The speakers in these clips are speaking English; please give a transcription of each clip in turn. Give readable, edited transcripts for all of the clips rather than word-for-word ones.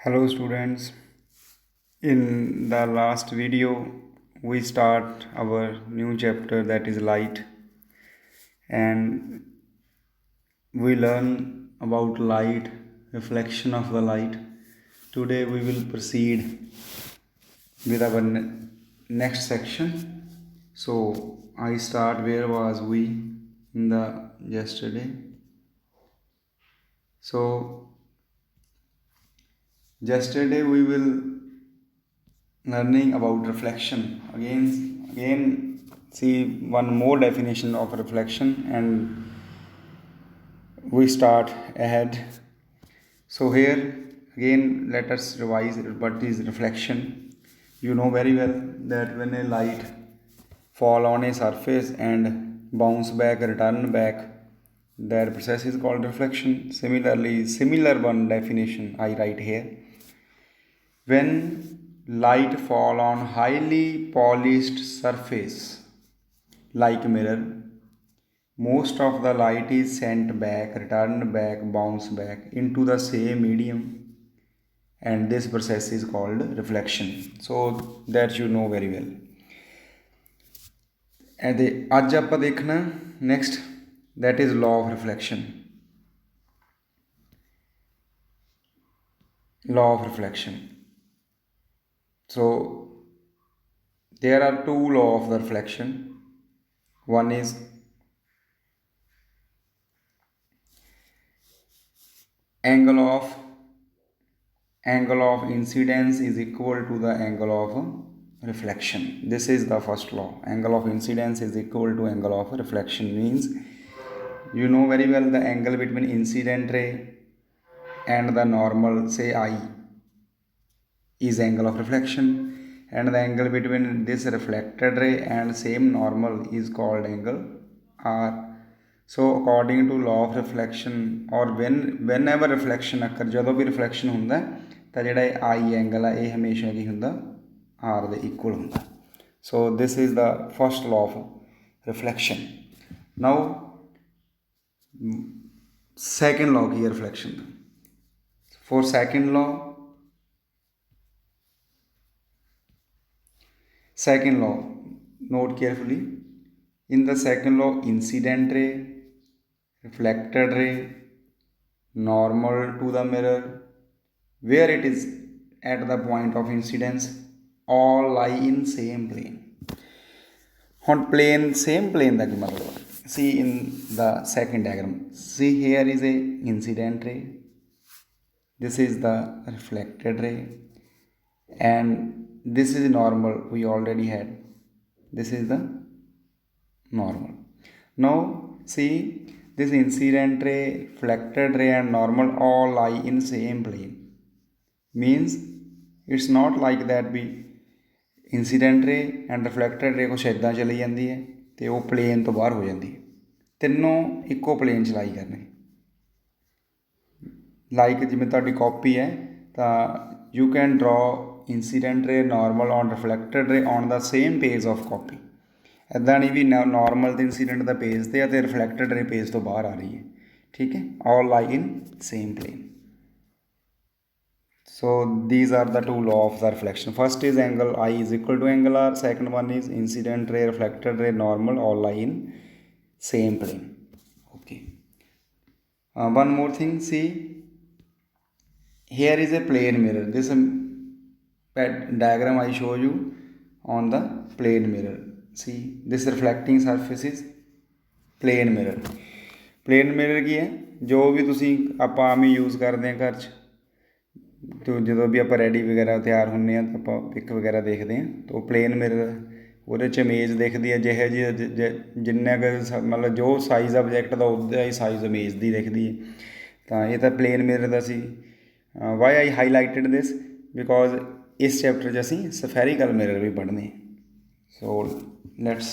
Hello students. In the last video we start our new chapter, that is light, and we learn about light, reflection of the light. Today we will proceed with our next section. So I start, where was we in the yesterday? So yesterday we will learning about reflection. Again see one more definition of reflection, and we start ahead. So here again let us revise what is reflection. You know very well that when a light fall on a surface and bounce back, return back, that process is called reflection. Similarly, similar one definition I write here: when light fall on highly polished surface like mirror, most of the light is sent back, returned back, bounce back into the same medium, and this process is called reflection. So that you know very well. And ਅੱਜ ਆਪਾਂ ਦੇਖਣਾ next, that is law of reflection. Law of reflection. So there are two laws of the reflection. One is angle of incidence is equal to the angle of reflection. This is the first law. Angle of incidence is equal to angle of reflection. Means you know very well the angle between incident ray and the normal, say I, is angle of reflection, and the angle between this reflected ray and same normal is called angle R. So according to law of reflection, or whenever reflection occur, ਜਦੋਂ ਵੀ reflection ਹੁੰਦਾ ਤਾਂ ਜਿਹੜਾ ਇਹ I angle ਆ ਇਹ ਹਮੇਸ਼ਾ ਕੀ ਹੁੰਦਾ, R ਦੇ equal ਹੁੰਦਾ. So this is the first law of reflection. Now second law ਕੀ ਹੈ reflection the. For second law, note carefully. In the second law, incident ray, reflected ray, normal to the mirror, where it is at the point of incidence, all lie in same plane. On plane, same plane ਦਾ ਕੀ ਮਤਲਬ? See in the second diagram, see here is a incident ray, this is the reflected ray, and this is normal we already had. This is the normal. Now see, this incident ray, reflected ray and normal all lie in same plane. Means it's not like that भी incident ray and reflected ray कुछ ਇੱਦਾਂ ਚਲੀ ਜਾਂਦੀ ਹੈ ਤੇ ਉਹ plain ਤੋਂ ਬਾਹਰ ਹੋ ਜਾਂਦੀ ਹੈ. ਤਿੰਨੋਂ ਇੱਕੋ ਪਲੇਨ 'ਚ ਲਾਈ ਕਰਨੇ. ਲਾਈਕ ਜਿਵੇਂ ਤੁਹਾਡੀ ਕਾਪੀ ਹੈ ਤਾਂ you can draw incident ray, normal on reflected ray on the same page of copy. ਇੱਦਾਂ ਨਹੀਂ ਵੀ ਨੋਰਮਲ ਤੇ ਇੰਸੀਡੈਂਟ ਦਾ ਪੇਜ ਤੇ ਆ ਤੇ ਰਿਫਲੈਕਟਡ ਰੇ ਪੇਜ ਤੋਂ ਬਾਹਰ ਆ ਰਹੀ ਹੈ. ਠੀਕ ਹੈ, all lie in same plane. So these are the two law of the reflection. First is angle I is equal to angle R. Second one is incident ray, reflected ray, normal all lie in same plane. Okay. One more thing, see, here is a plane mirror. This diagram I show you on the plane mirror. See, this reflecting surface is plane mirror. Plane mirror ਕੀ ਹੈ? ਜੋ ਵੀ ਤੁਸੀਂ ਆਪਾਂ ਆਮ ਹੀ use ਕਰਦੇ ਹਾਂ ਘਰ 'ਚ, ਤੋ ਜਦੋਂ ਵੀ ਆਪਾਂ ਰੈਡੀ ਵਗੈਰਾ ਤਿਆਰ ਹੁੰਦੇ ਹਾਂ ਤਾਂ ਆਪਾਂ ਪਿਕ ਵਗੈਰਾ ਦੇਖਦੇ ਹਾਂ ਤਾਂ ਉਹ ਪਲੇਨ ਮਿਰਰ, ਉਹਦੇ 'ਚ ਇਮੇਜ ਦਿਖਦੀ ਹੈ ਜਿਹੇ ਜਿਹੀ ਜਿੰਨਾ ਕੁ ਮਤਲਬ ਜੋ ਸਾਈਜ਼ ਆਬਜੈਕਟ ਦਾ ਉਹਦਾ ਹੀ ਸਾਈਜ਼ ਇਮੇਜ ਦੀ ਦਿਖਦੀ ਹੈ. ਤਾਂ ਇਹ ਤਾਂ ਪਲੇਨ ਮਿਰਰ ਦਾ ਸੀ. Why I highlighted this, because ਇਸ ਚੈਪਟਰ 'ਚ ਅਸੀਂ ਸਫੈਰੀਕਲ ਮਿਰਰ ਵੀ ਪੜ੍ਹਨੇ. So let's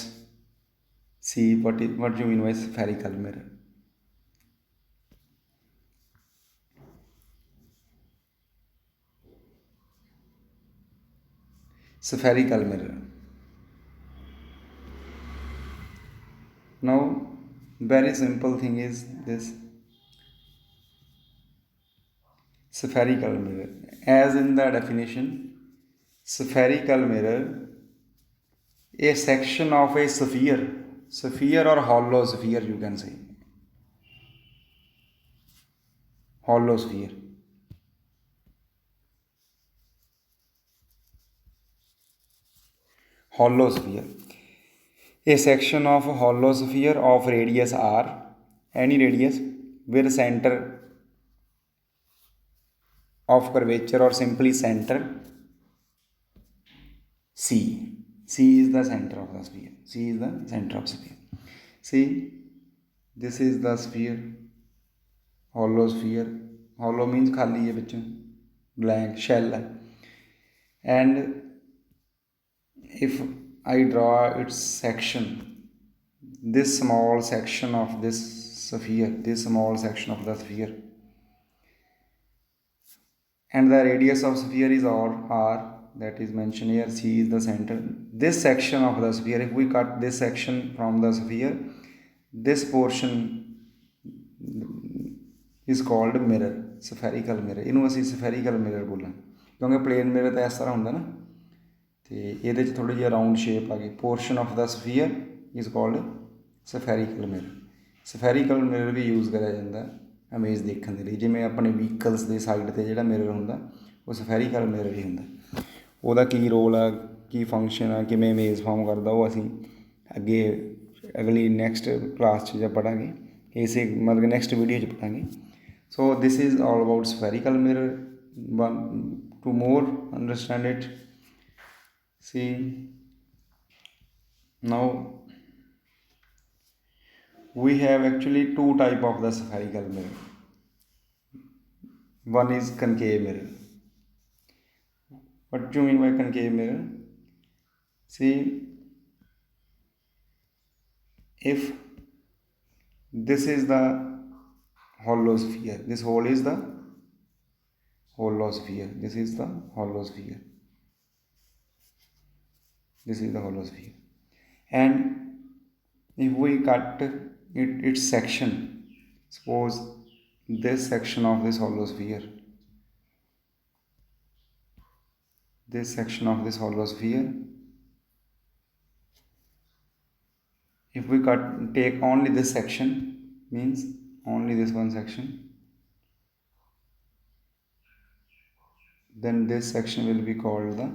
see what you mean by spherical mirror. Spherical mirror. Now very simple thing is this. spherical mirror. As in the definition, spherical mirror, a section of a sphere or hollow sphere, you can say, hollow sphere. Hollow sphere, a section of a hollow sphere of radius r, any radius, with center of curvature or simply center C. C is the center of the sphere. C is the center of sphere. See, this is the sphere, hollow sphere. Hollow means खाली है बच्चों, blank shell है. And if I draw its section, this small section of this sphere, this small section of the sphere, and the radius of sphere is r, that is mentioned here. C is the center. This section of the sphere, if we cut this section from the sphere, this portion is called mirror, spherical mirror. ਇਹਨੂੰ ਅਸੀਂ spherical mirror ਬੋਲਾਂਗੇ ਕਿਉਂਕਿ plain mirror ਤਾਂ ਇਸ ਤਰ੍ਹਾਂ ਹੁੰਦਾ ਨਾ, ਤੇ ਇਹਦੇ 'ਚ ਥੋੜ੍ਹੀ ਜਿਹੀ ਰਾਊਂਡ ਸ਼ੇਪ ਆ ਗਈ. Portion of the sphere is called spherical mirror. Spherical mirror ਵੀ ਯੂਜ਼ ਕਰਿਆ ਜਾਂਦਾ ਇਮੇਜ ਦੇਖਣ ਦੇ ਲਈ. ਜਿਵੇਂ ਆਪਣੇ ਵਹੀਕਲਸ ਦੇ ਸਾਈਡ 'ਤੇ ਜਿਹੜਾ ਮਿਰਰ ਹੁੰਦਾ ਉਹ ਸਫੈਰੀਕਲ ਮਿਰਰ ਹੀ ਹੁੰਦਾ. ਉਹਦਾ ਕੀ ਰੋਲ ਆ, ਕੀ ਫੰਕਸ਼ਨ ਆ, ਕਿਵੇਂ ਇਮੇਜ ਫਾਰਮ ਕਰਦਾ, ਉਹ ਅਸੀਂ ਅੱਗੇ ਅਗਲੀ ਨੈਕਸਟ ਕਲਾਸ 'ਚ ਜਾਂ ਪੜ੍ਹਾਂਗੇ, ਇਸੇ ਮਤਲਬ ਨੈਕਸਟ ਵੀਡੀਓ 'ਚ ਪੜ੍ਹਾਂਗੇ. So this is all about spherical mirror. To more understand it, see, now we have actually two type of the spherical mirror. One is concave mirror. What do you mean by concave mirror? See, if this is the hollow sphere, this hole is the hollow sphere, this is the hollow sphere, this is the hollow sphere, and if we cut its section, suppose this section of this hollow sphere, this section of this hollow sphere, if we take only this section, means only this one section, then this section will be called the,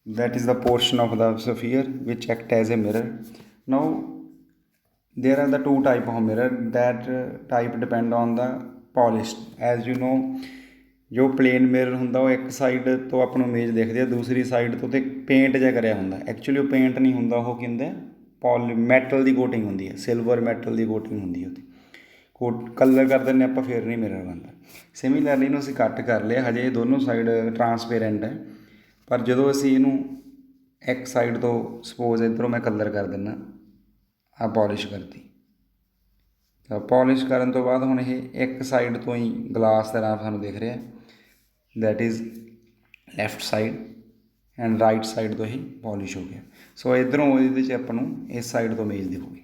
that is the portion of the sphere which act as a mirror. Now there are the two type of mirror. That type depend on the polished. As you know, ਜੋ plain mirror ਹੁੰਦਾ ਉਹ ਇੱਕ side ਤੋਂ ਆਪਾਂ ਨੂੰ image ਦਿਖਦੀ ਆ, ਦੂਸਰੀ ਸਾਈਡ ਤੋਂ ਤੇ ਪੇਂਟ ਜਿਹਾ ਕਰਿਆ ਹੁੰਦਾ. ਐਕਚੁਅਲੀ ਉਹ ਪੇਂਟ ਨਹੀਂ ਹੁੰਦਾ, ਉਹ ਕਹਿੰਦੇ ਮੈਟਲ ਦੀ ਕੋਟਿੰਗ ਹੁੰਦੀ ਹੈ, ਸਿਲਵਰ ਮੈਟਲ ਦੀ ਕੋਟਿੰਗ ਹੁੰਦੀ ਹੈ ਉਹਦੀ. ਕਲਰ ਕਰ ਦਿੰਦੇ ਆਪਾਂ, ਫਿਰ ਨਹੀਂ ਮਿਰਰ ਬਣਦਾ. ਸਿਮੀਲਰਲੀ ਇਹਨੂੰ ਅਸੀਂ ਕੱਟ ਕਰ ਲਿਆ, ਹਜੇ ਇਹ ਦੋਨੋਂ ਸਾਈਡ ਟਰਾਂਸਪੇਰੈਂਟ ਹੈ, ਪਰ ਜਦੋਂ ਅਸੀਂ ਇਹਨੂੰ ਇੱਕ ਸਾਈਡ ਤੋਂ ਸਪੋਜ਼ ਇੱਧਰੋਂ ਮੈਂ ਕਲਰ ਕਰ ਦਿੰਦਾ, ਆ ਪੋਲਿਸ਼ ਕਰਤੀ, ਤਾਂ ਪੋਲਿਸ਼ ਕਰਨ ਤੋਂ ਬਾਅਦ ਹੁਣ ਇਹ ਇੱਕ ਸਾਈਡ ਤੋਂ ਹੀ ਗਲਾਸ ਤਰ੍ਹਾਂ ਸਾਨੂੰ ਦਿਖ ਰਿਹਾ, that is left side, and right side ਤੋਂ ਹੀ ਪੋਲਿਸ਼ ਹੋ ਗਿਆ. ਸੋ ਇੱਧਰੋਂ ਇਹਦੇ 'ਚ ਆਪਾਂ ਨੂੰ ਇਸ ਸਾਈਡ ਤੋਂ ਇਮੇਜ ਦਿਖੂਗੀ.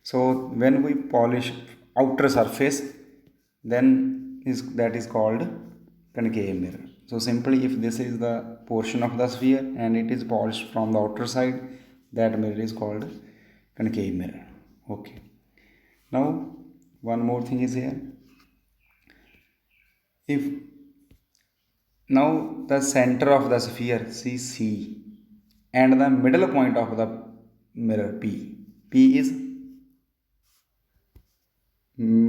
So when we polish outer surface, then that is called concave mirror. So simply, if this is the portion of the sphere and it is polished from the outer side, that mirror is called concave mirror. Okay, now one more thing is here. If now the center of the sphere, C, and the middle point of the mirror, P is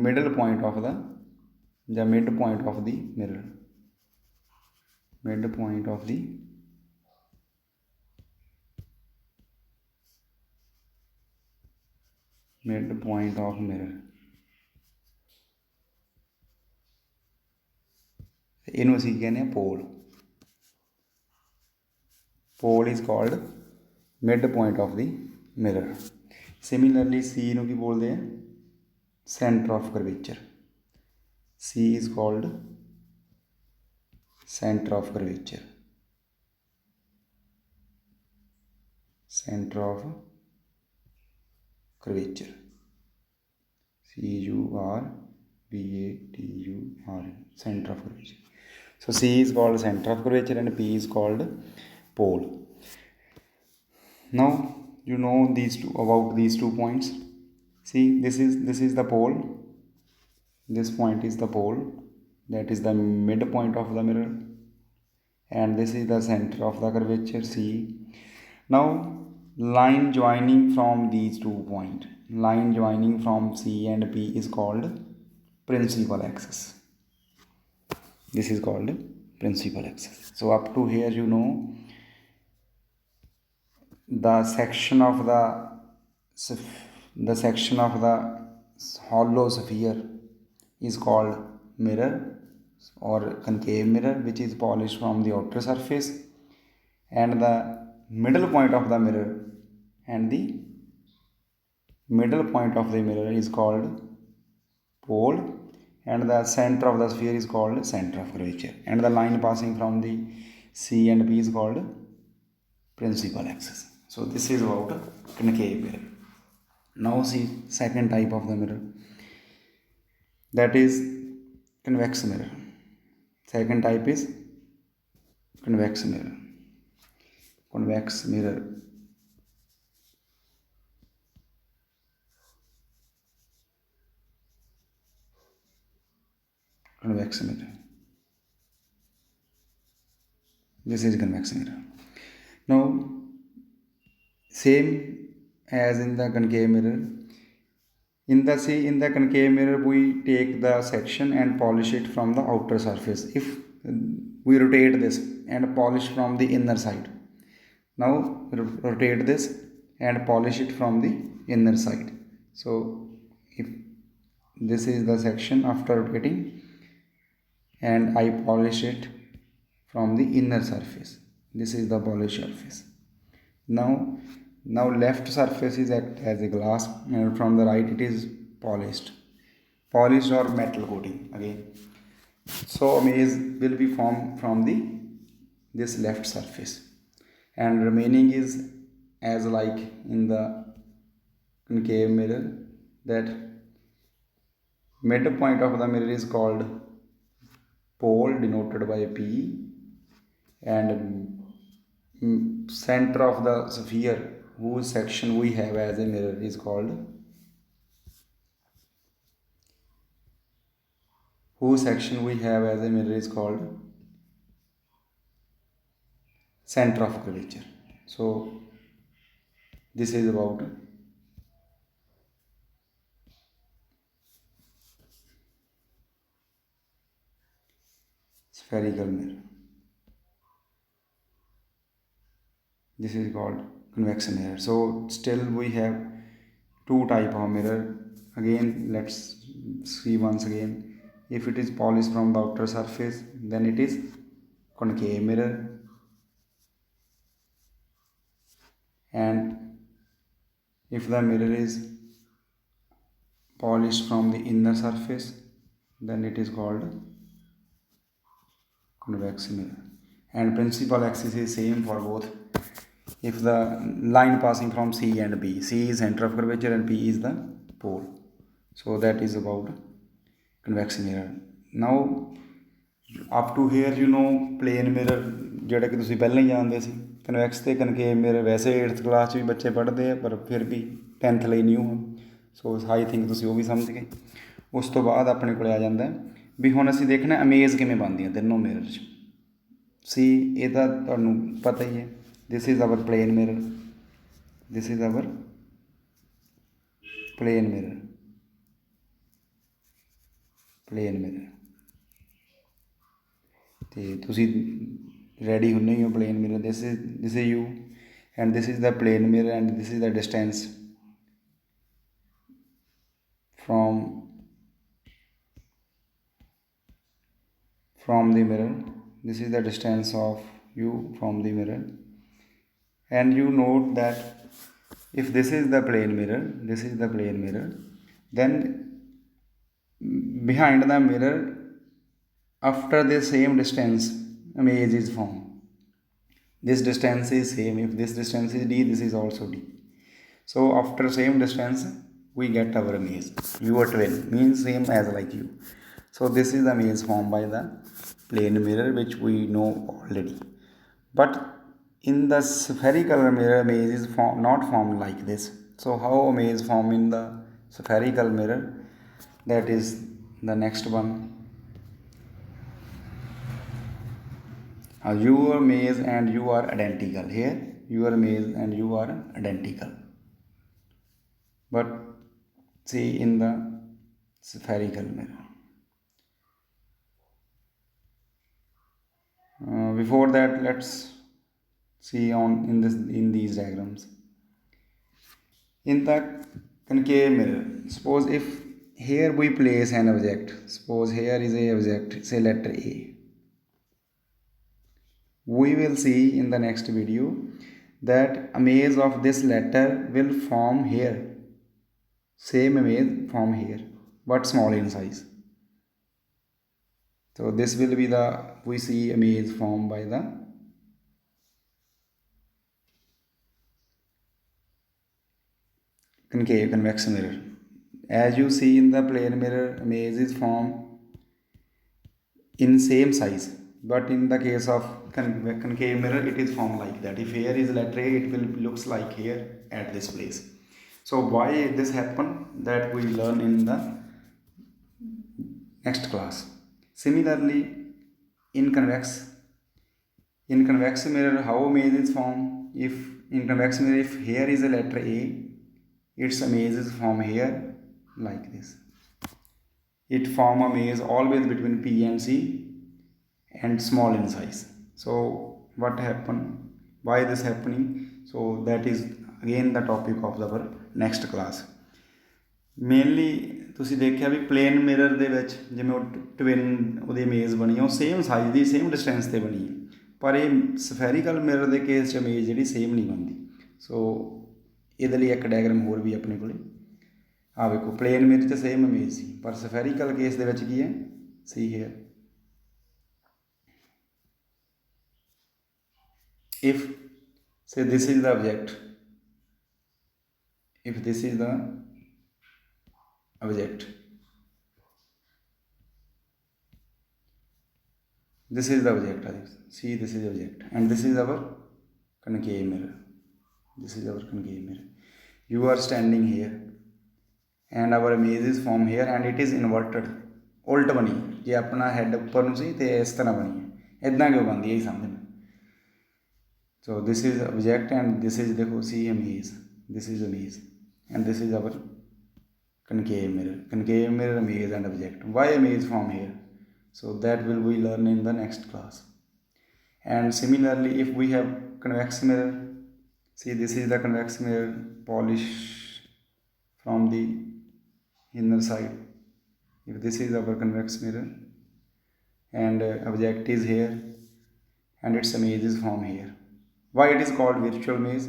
middle point of the midpoint of the mirror, midpoint of the midpoint of mirror. ਇਹਨੂੰ ਅਸੀਂ ਕਹਿੰਦੇ ਹਾਂ pole. Pole is called midpoint of the mirror. Similarly, C ਨੂੰ ਕੀ ਬੋਲਦੇ ਆ? Center of curvature. C is called center of curvature. Center of curvature. CURVATURE. center of curvature. So C is called center of curvature and P is called pole. Now you know about these 2 points. See, this is the pole, this point is the pole, that is the midpoint of the mirror, and this is the center of the curvature C. Now line joining from these 2 points, line joining from C and P is called principal axis. This is called principal axis. So up to here you know the section of the hollow sphere is called mirror or concave mirror, which is polished from the outer surface, and the middle point of the mirror is called pole, and the center of the sphere is called center of curvature, and the line passing from the C and P is called principal axis. So this is about concave mirror. Now see second type of the mirror, that is convex mirror. Second type is convex mirror. Convex mirror. Convex mirror. This is convex mirror. Now same as in the concave mirror. In the concave mirror we take the section and polish it from the outer surface. If we rotate this and polish from the inner side, now rotate this and polish it from the inner side. So if this is the section after rotating and I polish it from the inner surface, this is the polished surface. Now left surface is act as a glass, and from the right it is polished or metal coating again. So amaze will be formed from this left surface, and remaining is as like in the concave mirror, that midpoint of the mirror is called pole, denoted by P, and center of the sphere, whose section we have as a mirror, is called center of curvature. So this is about spherical mirror. This is called convex mirror. So still we have 2 type of mirror. Again let's see once again. If it is polished from the outer surface, then it is concave mirror, and if the mirror is polished from the inner surface, then it is called convex mirror. And principal axis is same for both. If the line passing from C and B, C is center of curvature and P is the pole. So that is about convex mirror. Now up to here you know plane mirror, ਜਿਹੜਾ ਕਿ ਤੁਸੀਂ ਪਹਿਲਾਂ ਹੀ ਜਾਣਦੇ ਸੀ। Convex ਤੇ ਕਨਕੇਵ mirror ਵੈਸੇ 8th class 'ਚ ਵੀ ਬੱਚੇ ਪੜ੍ਹਦੇ ਆ, ਪਰ ਫਿਰ ਵੀ 10th ਲਈ ਨਿਊ ਹਨ। ਸੋ ਆਈ ਥਿੰਕ ਤੁਸੀਂ ਉਹ ਵੀ ਸਮਝ ਗਏ। ਉਸ ਤੋਂ ਬਾਅਦ ਆਪਣੇ ਕੋਲ ਆ ਜਾਂਦਾ ਵੀ ਹੁਣ ਅਸੀਂ ਦੇਖਣਾ ਅਮੇਜ਼ ਕਿਵੇਂ ਬਣਦੀਆਂ ਤਿੰਨੋਂ ਮਿਰਰ 'ਚ। ਸੀ ਇਹ ਤਾਂ ਤੁਹਾਨੂੰ ਪਤਾ ਹੀ ਹੈ। This is our plane mirror. This is our plane mirror. Plane mirror. ਤੇ ਤੁਸੀਂ ready ਹੁੰਦੇ ਹੋ plane mirror. This is you, and this is the plane mirror, and this is the distance from the mirror. This is the distance of you from the mirror. And you note that if this is the plane mirror, then behind the mirror, after the same distance, image is formed. This distance is same. If this distance is D, this is also D. So after same distance, we get our image. Your twin means same as like you. So this is the image formed by the plane mirror, which we know already. But in the spherical mirror, image is not formed like this. So how image form in the spherical mirror? That is the next one. Your image and you are identical. Here your image and you are identical. But see in the spherical mirror. Before that, let's see on in these diagrams. In the concave mirror, suppose if here we place an object, suppose here is a object, say letter A. We will see in the next video that image of this letter will form here, same image form here, but small in size. So this will be the, we see image formed by the concave convex mirror. As you see in the plane mirror, image is formed in same size, but in the case of concave mirror, it is formed like that. If here is letter A, it will looks like here at this place. So why this happen, that we learn in the next class. Similarly, in convex mirror, how image is formed? If in convex mirror, if here is a letter A, its image is formed here like this. It form a image always between P and C and small in size. So what happened, why this happening? So that is again the topic of our next class. Mainly ਤੁਸੀਂ ਦੇਖਿਆ ਵੀ plain mirror ਦੇ ਵਿੱਚ ਜਿਵੇਂ ਉਹ twin ਉਹਦੀ image ਬਣੀ ਆ, ਉਹ ਸੇਮ ਸਾਈਜ਼ ਦੀ ਸੇਮ ਡਿਸਟੈਂਸ 'ਤੇ ਬਣੀ ਹੈ, ਪਰ ਇਹ ਸਫੈਰੀਕਲ ਮਿਰਰ ਦੇ ਕੇਸ 'ਚ ਇਮੇਜ ਜਿਹੜੀ ਸੇਮ ਨਹੀਂ ਬਣਦੀ। ਸੋ ਇਹਦੇ ਲਈ ਇੱਕ ਡਾਇਗਰਾਮ ਹੋਰ ਵੀ ਆਪਣੇ ਕੋਲ ਆ ਵੇਖੋ, ਪਲੇਨ ਮਿਰਰ 'ਚ ਸੇਮ ਇਮੇਜ ਸੀ, ਪਰ ਸਫੈਰੀਕਲ ਕੇਸ ਦੇ ਵਿੱਚ ਕੀ ਹੈ, ਸੀ hair. If say this is the object, if this is the object, this is the object, see this is the object, and this is our concave mirror. This is our concave mirror. You are standing here and our image is formed here and it is inverted, उल्ट बनी। जे अपना head ऊपर ਨੂੰ ਸੀ ਤੇ ਇਸ ਤਰ੍ਹਾਂ ਬਣੀ ਹੈ, ਇਦਾਂ ਕਿਉਂ ਬਣਦੀ ਹੈ, ਇਹ ਸਮਝਣਾ। So this is object and this is देखो see image, this is image and this is our concave mirror. Concave mirror, image and object. Why image form here? So that will we learn in the next class. And similarly, if we have convex mirror, see this is the convex mirror, polish from the inner side. If this is our convex mirror and object is here and its image is formed here. Why it is called virtual image?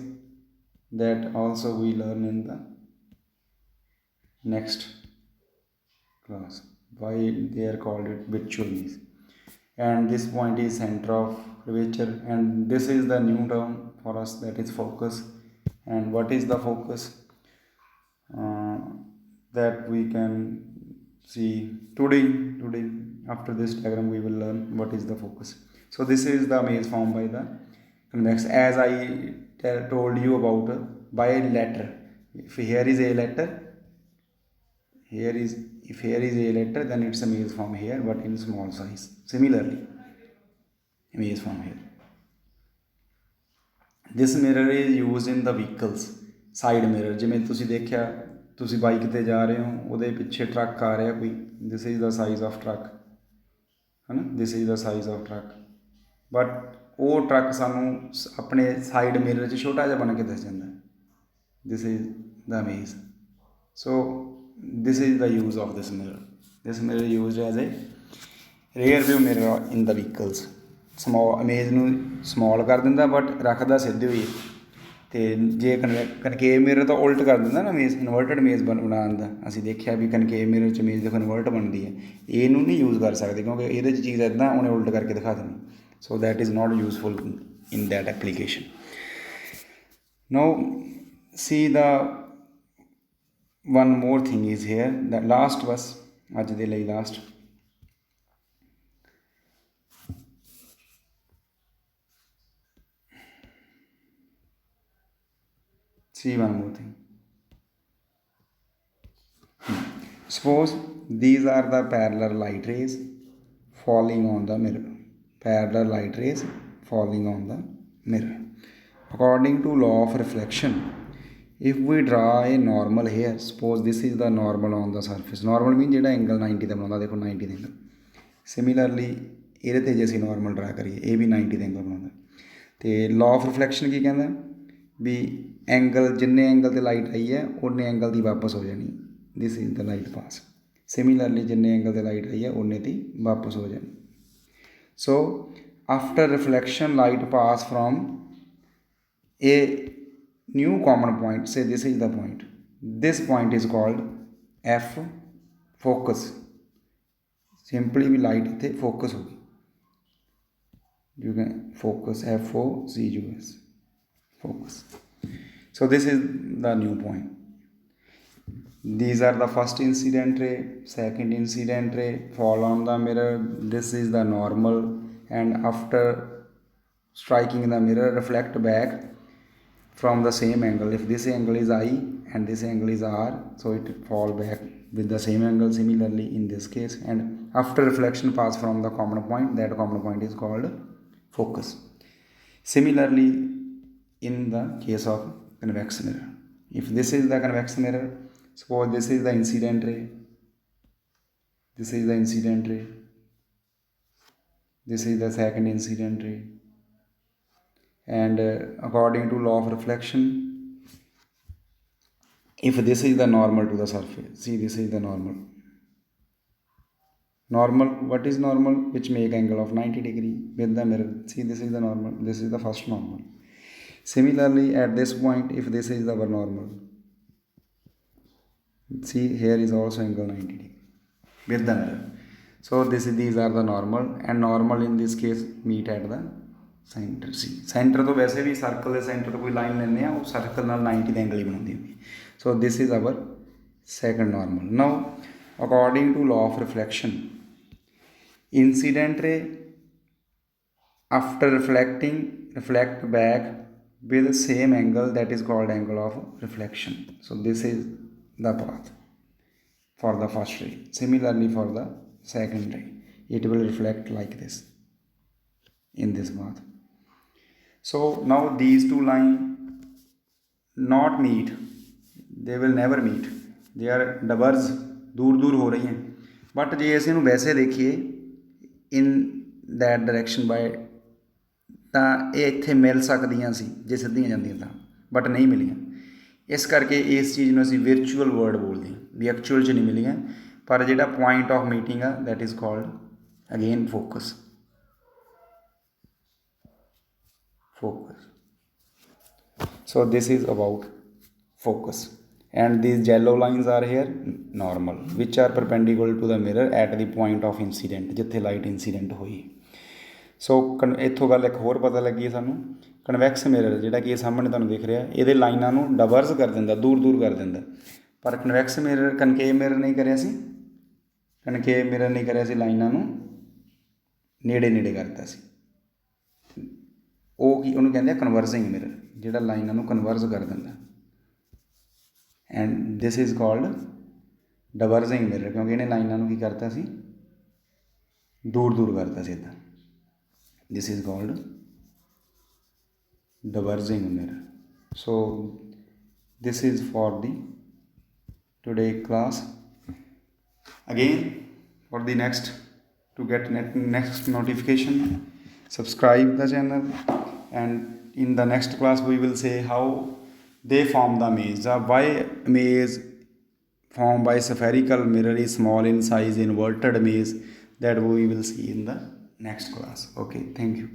That also we learn in the next class. Why they are called it virtual image. And this point is center of curvature, and this is the new term for us, that is focus. And what is the focus? That we can see today after this diagram we will learn what is the focus. So this is the image formed by the convex, as I told you about by letter. If here is a letter, if here is a letter, then its image form here, but in small size. Similarly, image form here. This mirror is used in the vehicles. Side mirror, ਜਿਵੇਂ ਤੁਸੀਂ ਦੇਖਿਆ, ਤੁਸੀਂ bike ਤੇ ਜਾ ਰਹੇ ਹੋ, ਉਹਦੇ ਪਿੱਛੇ ਟਰੱਕ ਆ ਰਿਹਾ ਕੋਈ, this is the size of truck, ਹੈ ਨਾ, this is the size of truck, but ਉਹ ਟਰੱਕ ਸਾਨੂੰ ਆਪਣੇ ਸਾਈਡ ਮਿਰਰ 'ਚ ਛੋਟਾ ਜਿਹਾ ਬਣ ਕੇ ਦਿਸ ਜਾਂਦਾ। This is the image. So this is the use of this mirror. This mirror used as a rear view mirror in the vehicles. Small image ਨੂੰ small ਕਰ ਦਿੰਦਾ, but ਰੱਖਦਾ ਸਿੱਧੀ ਹੋਈ। ਅਤੇ ਜੇ ਕਨਕੇਵ ਮਿਰਰ ਤਾਂ ਉਲਟ ਕਰ ਦਿੰਦਾ ਨਾ ਇਮੇਜ, ਇਨਵਰਟਡ ਇਮੇਜ ਬਣਾ ਦਿੰਦਾ। ਅਸੀਂ ਦੇਖਿਆ ਵੀ ਕਨਕੇਵ ਮਿਰਰ 'ਚ ਇਮੇਜ ਦੇਖੋ ਇਨਵਰਟ ਬਣਦੀ ਹੈ, ਇਹਨੂੰ ਨਹੀਂ ਯੂਜ਼ ਕਰ ਸਕਦੇ ਕਿਉਂਕਿ ਇਹਦੇ 'ਚ ਚੀਜ਼ ਇੱਦਾਂ ਉਹਨੇ ਉਲਟ ਕਰਕੇ ਦਿਖਾ ਦੇਣੀ। So that is not useful in that application. Now see the one more thing is here, the last was ਅੱਜ ਦੇ ਲਈ last See one more thing. Suppose these are the parallel light rays falling on the mirror. Parallel light rays falling on the mirror. According to law of reflection, if we draw a normal here, suppose this is the normal on the surface. Normal means ਜਿਹੜਾ angle 90 ਤੇ ਬਣਾਉਂਦਾ, ਦੇਖੋ 90 ਦੇ angle. Similarly ਇਹਦੇ ਤੇ ਜੇ ਅਸੀਂ normal draw ਕਰੀਏ, ਇਹ ਵੀ 90 ਦੇ angle ਬਣਾਉਂਦਾ. ਤੇ law of reflection ਕੀ ਕਹਿੰਦਾ ਵੀ ਐਂਗਲ ਜਿੰਨੇ ਐਂਗਲ ਤੇ ਲਾਈਟ ਆਈ ਹੈ ਉਨੇ ਐਂਗਲ ਦੀ ਵਾਪਸ ਹੋ ਜਾਣੀ. This is the light pass. Similarly ਜਿੰਨੇ ਐਂਗਲ ਤੇ ਲਾਈਟ ਆਈ ਹੈ ਉਨੇ ਦੀ ਵਾਪਸ ਹੋ ਜਾਣੀ. So after reflection light pass from a new common point, say this is the point, this point is called f focus. Simply we light इत्थे focus होगी, you can focus FOCUS focus. So this is the new point. These are the first incident ray, second incident ray fall on the mirror. This is the normal, and after striking the mirror reflect back from the same angle. If this angle is I and this angle is R, so it fall back with the same angle. Similarly in this case, and after reflection pass from the common point, that common point is called focus. Similarly in the case of convex mirror, if this is the convex mirror, suppose this is the incident ray, this is the incident ray, this is the second incident ray, and according to law of reflection, if this is the normal to the surface, see this is the normal, what is normal? Which make angle of 90 degree with the mirror. See this is the normal, this is the first normal. Similarly at this point, if this is our normal, see here is also angle 90 degree with the mirror. So these are the normal, and normal in this case meet at the centre. C centre तो वैसे भी circle के centre तो कोई line लेने वो circle 90 angle ही बनाती होगी. So this is our second normal. Now according to law of reflection, incident ray after reflecting reflect back with the same angle, that is called angle of reflection. So this is the path for the first ray. Similarly for the second ray, it will reflect like this in this path. So now these two lines not meet, they will never meet, they are diverge, दूर दूर हो रही हैं. But जे ਅਸੀਂ ਇਹਨੂੰ ਵੈਸੇ ਦੇਖੀਏ in that direction by, ਤਾਂ ਇਹ ਇੱਥੇ ਮਿਲ ਸਕਦੀਆਂ ਸੀ ਜੇ ਸਿੱਧੀਆਂ ਜਾਂਦੀਆਂ ਤਾਂ, ਬਟ ਨਹੀਂ ਮਿਲੀਆਂ. ਇਸ ਕਰਕੇ ਇਸ ਚੀਜ਼ ਨੂੰ ਅਸੀਂ ਵਿਰਚੁਅਲ ਵਰਡ ਬੋਲਦੇ ਹਾਂ ਵੀ ਐਕਚੁਅਲ 'ਚ ਨਹੀਂ ਮਿਲੀਆਂ, ਪਰ ਜਿਹੜਾ ਪੁਆਇੰਟ ਆਫ ਮੀਟਿੰਗ ਆ that is called again focus. So this is about focus, and these yellow lines are here normal, which are perpendicular to the mirror at the point of incident, ਜਿੱਥੇ light incident ਹੋਈ. ਸੋ ਇੱਥੋਂ ਗੱਲ ਇੱਕ ਹੋਰ ਪਤਾ ਲੱਗੀ ਸਾਨੂੰ, ਕਨਵੈਕਸ ਮਿਰਰ ਜਿਹੜਾ ਕਿ ਇਹ ਸਾਹਮਣੇ ਤੁਹਾਨੂੰ ਦਿਖ ਰਿਹਾ, ਇਹਦੇ ਲਾਈਨਾਂ ਨੂੰ ਡਾਇਵਰਜ ਕਰ ਦਿੰਦਾ, ਦੂਰ ਦੂਰ ਕਰ ਦਿੰਦਾ. ਪਰ ਕਨਵੈਕਸ ਮਿਰਰ, ਕਨਕੇਵ ਮਿਰਰ ਨਹੀਂ ਕਰਿਆ ਸੀ, ਕਨਕੇਵ ਮਿਰਰ ਨਹੀਂ ਕਰਿਆ ਸੀ, ਲਾਈਨਾਂ ਨੂੰ ਨੇੜੇ ਨੇੜੇ ਕਰਤਾ ਸੀ. ਉਹ ਕੀ ਉਹਨੂੰ ਕਹਿੰਦੇ ਆ ਕਨਵਰਜਿੰਗ ਮਿਰਰ, ਜਿਹੜਾ ਲਾਈਨਾਂ ਨੂੰ ਕਨਵਰਜ ਕਰ ਦਿੰਦਾ. And this is called diverging mirror, ਕਿਉਂਕਿ ਇਹਨੇ ਲਾਈਨਾਂ ਨੂੰ ਕੀ ਕਰਤਾ ਸੀ, ਦੂਰ ਦੂਰ ਕਰਤਾ ਸੀ ਇੱਦਾਂ. This is called diverging mirror. So this is for the today class. Again for the next, to get next notification, subscribe the channel, and in the next class we will say how they form the maze. Why maze formed by spherical mirror is small in size, inverted maze, that we will see in the next class. Okay, thank you.